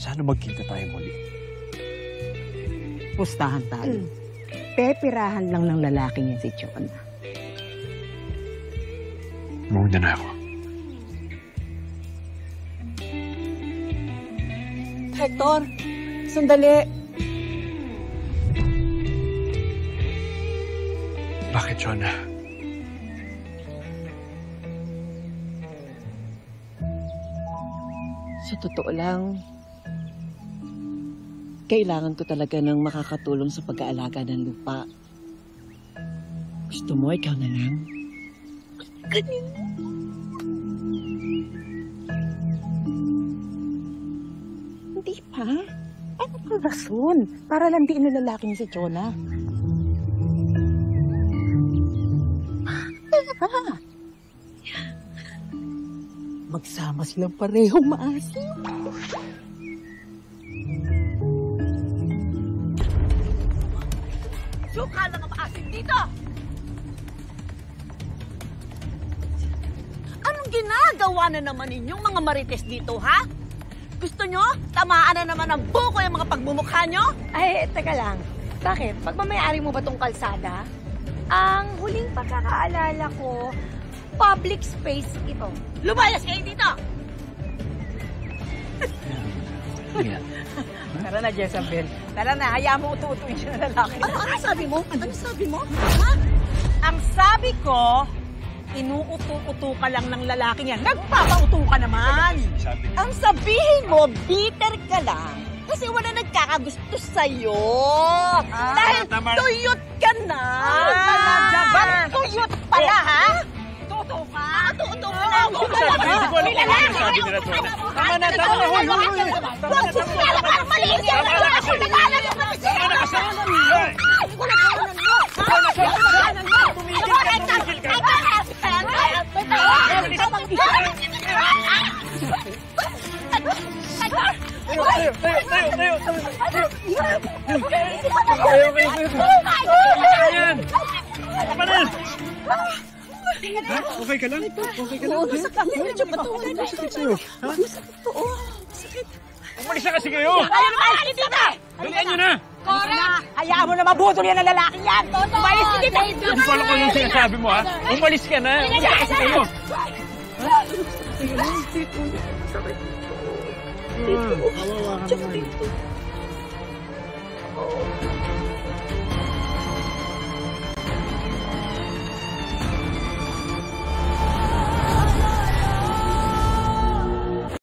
Sana magkita tayo muli. Pustahan tayo. Pepirahan lang ng lalaking yan si Chona. Mauna na ako. Hector, sandali. Bakit, Chona? Sa totoo lang, kailangan ko talaga ng makakatulong sa pag-aalaga ng lupa. Gusto mo, ikaw na lang? Ganun. Hindi pa. Ano ang rason? Para lang di lalaki niya si Chona. Magsama silang parehong maasim. Suka lang ang maasim dito! Anong ginagawa na naman ninyong mga marites dito, ha? Gusto nyo? Tamaan na naman ang buko yung mga pagmumukha nyo? Ay, teka lang. Bakit? Pagmamayari mo ba tong kalsada? Ang huling pagkakaalala ko, public space ito. Lumayas kayo dito! Tara na, Jezabel. Tara na, hayaan mo utu-utuin siya na lalaki. Ano sabi mo? Ano sabi mo? Ha? Ang sabi ko, inuuto-uto ka lang ng lalaking yan. Nagpapauto ka naman. Ang sabihin mo, bitter ka lang. Kasi wala nagkakagusto sa'yo. Dahil tuyot ka na. Ba't tuyot pala, ha? Tuto ka? Tuto ka na. Sabi nila, Chona. Tama na, tama na. Hoy, hoy, hoy. Tama na, tama na. Tama na kasi. Tumigil ka, tumigil ka. Tayo, tayo, tayo, tayo, tayo. Ayan. Tama na. Ha? Okay ka lang? Okay ka lang? Oo, sakit. Medyo patuloy. Sakit sa'yo. Ha? Oo. Umalis na kasi kayo. Ayaw naman akin dito! Dalian nyo na. Correct! Hayaan mo na mabutol yan ang lalaki yan! Umayos ka dito! Hindi ko alam kung yung sinasabi mo, ha? Umalis ka na. Umalis ka kasi kayo. Kawawa ka naman.